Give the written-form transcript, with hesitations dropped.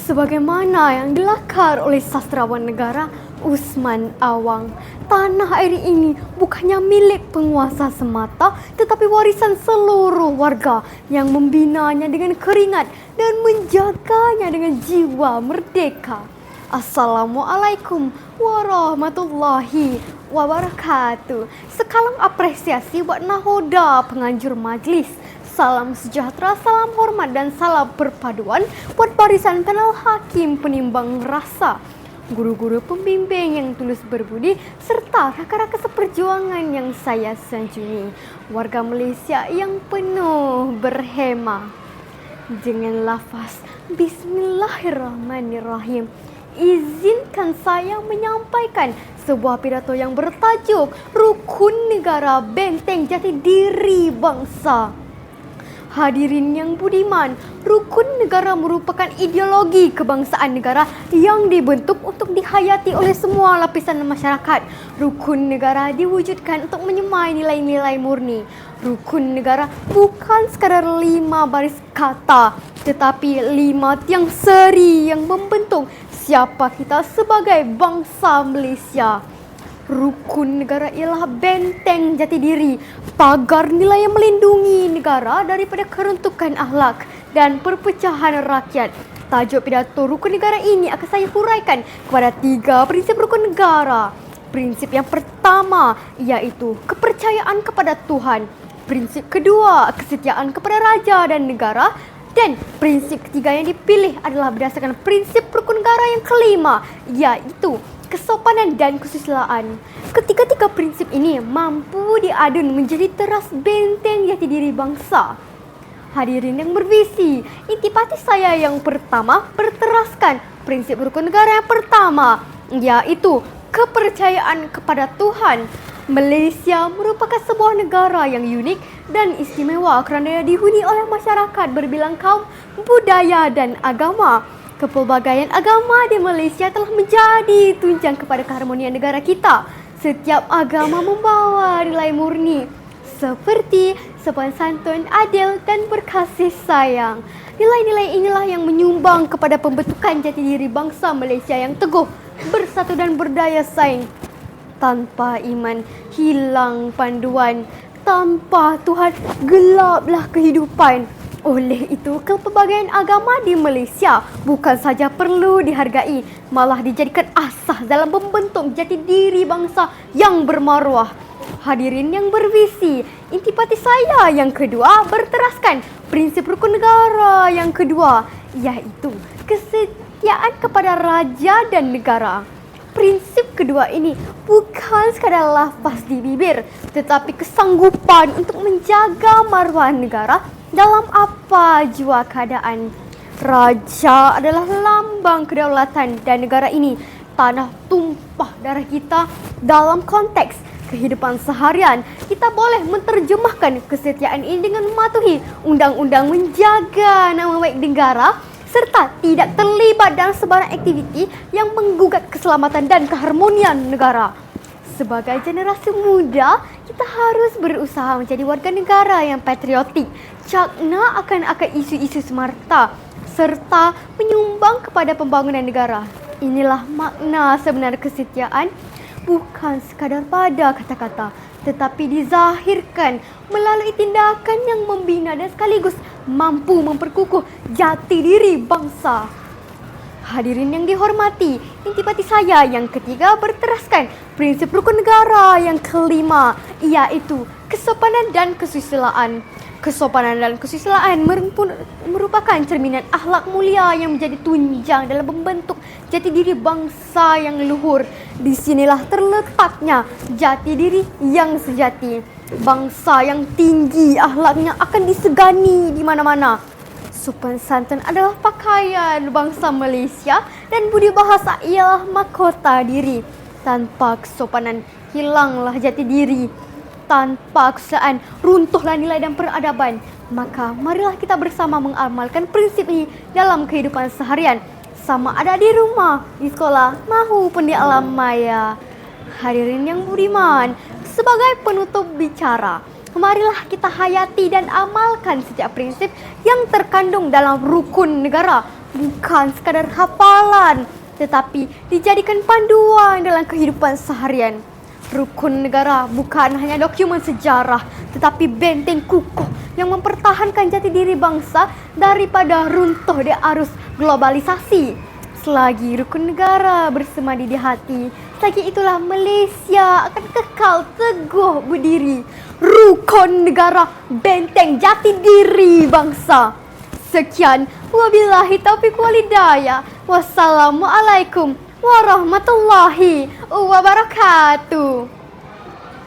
Sebagaimana yang dilakar oleh sastrawan negara Usman Awang, tanah air ini bukannya milik penguasa semata, tetapi warisan seluruh warga yang membinanya dengan keringat dan menjaganya dengan jiwa merdeka. Assalamualaikum warahmatullahi wabarakatuh. Sekalang apresiasi buat nahoda penganjur majlis. Salam sejahtera, salam hormat dan salam perpaduan buat barisan panel hakim penimbang rasa, guru-guru pembimbing yang tulus berbudi, serta rakan-rakan seperjuangan yang saya sanjungi, warga Malaysia yang penuh berhema. Dengan lafaz Bismillahirrahmanirrahim, izinkan saya menyampaikan sebuah pidato yang bertajuk Rukun Negara Benteng Jati Diri Bangsa. Hadirin yang budiman, rukun negara merupakan ideologi kebangsaan negara yang dibentuk untuk dihayati oleh semua lapisan masyarakat. Rukun negara diwujudkan untuk menyemai nilai-nilai murni. Rukun negara bukan sekadar 5 baris kata, tetapi 5 tiang seri yang membentuk siapa kita sebagai bangsa Malaysia. Rukun negara ialah benteng jati diri, pagar nilai yang melindungi negara daripada keruntukan akhlak dan perpecahan rakyat. Tajuk pidato rukun negara ini akan saya huraikan kepada 3 prinsip rukun negara. Prinsip yang pertama iaitu kepercayaan kepada Tuhan. Prinsip kedua, kesetiaan kepada raja dan negara. Dan prinsip ketiga yang dipilih adalah berdasarkan prinsip rukun negara yang kelima, iaitu kesopanan dan kesusilaan. Ketiga-tiga prinsip ini mampu diadun menjadi teras benteng jati diri bangsa. Hadirin yang bervisi, intipati saya yang pertama berteraskan prinsip rukun negara yang pertama, iaitu kepercayaan kepada Tuhan. Malaysia merupakan sebuah negara yang unik dan istimewa kerana dihuni oleh masyarakat berbilang kaum, budaya dan agama. Kepelbagaian agama di Malaysia telah menjadi tunjang kepada keharmonian negara kita. Setiap agama membawa nilai murni seperti sopan santun, adil dan berkasih sayang. Nilai-nilai inilah yang menyumbang kepada pembentukan jati diri bangsa Malaysia yang teguh, bersatu dan berdaya saing. Tanpa iman, hilang panduan. Tanpa Tuhan, gelaplah kehidupan. Oleh itu, kepelbagaian agama di Malaysia bukan saja perlu dihargai, malah dijadikan asas dalam membentuk jati diri bangsa yang bermaruah. Hadirin yang bervisi, intipati saya yang kedua berteraskan prinsip rukun negara yang kedua, iaitu kesetiaan kepada raja dan negara. Prinsip kedua ini bukan sekadar lafaz di bibir, tetapi kesanggupan untuk menjaga maruah negara dalam apa jua keadaan. Raja adalah lambang kedaulatan dan negara ini tanah tumpah darah kita. Dalam konteks kehidupan seharian, kita boleh menterjemahkan kesetiaan ini dengan mematuhi undang-undang menjaga nama baik negara serta tidak terlibat dalam sebarang aktiviti yang menggugat keselamatan dan keharmonian negara. Sebagai generasi muda, kita harus berusaha menjadi warga negara yang patriotik, cakna akan isu-isu semata, serta menyumbang kepada pembangunan negara. Inilah makna sebenar kesetiaan, bukan sekadar pada kata-kata, tetapi dizahirkan melalui tindakan yang membina dan sekaligus mampu memperkukuh jati diri bangsa. Hadirin yang dihormati, intipati saya yang ketiga berteraskan prinsip rukun negara yang kelima, iaitu kesopanan dan kesusilaan. Kesopanan dan kesusilaan merupakan cerminan akhlak mulia yang menjadi tunjang dalam membentuk jati diri bangsa yang luhur. Di sinilah terletaknya jati diri yang sejati. Bangsa yang tinggi akhlaknya akan disegani di mana-mana. Sopan santun adalah pakaian bangsa Malaysia dan budi bahasa ialah mahkota diri. Tanpa kesopanan, hilanglah jati diri. Tanpa kesusilaan, runtuhlah nilai dan peradaban. Maka marilah kita bersama mengamalkan prinsip ini dalam kehidupan seharian, sama ada di rumah, di sekolah, maupun di alam maya. Hadirin yang budiman, sebagai penutup bicara, marilah kita hayati dan amalkan setiap prinsip yang terkandung dalam rukun negara. bukan sekadar hafalan, tetapi dijadikan panduan dalam kehidupan seharian. Rukun negara bukan hanya dokumen sejarah, tetapi benteng kukuh yang mempertahankan jati diri bangsa daripada runtuh di arus globalisasi. Selagi rukun negara bersemadi di hati, selagi itulah Malaysia akan kekal teguh berdiri. Rukun negara, benteng jati diri bangsa. Sekian, wabillahi taufiq walhidayah. Wassalamualaikum warahmatullahi wabarakatuh.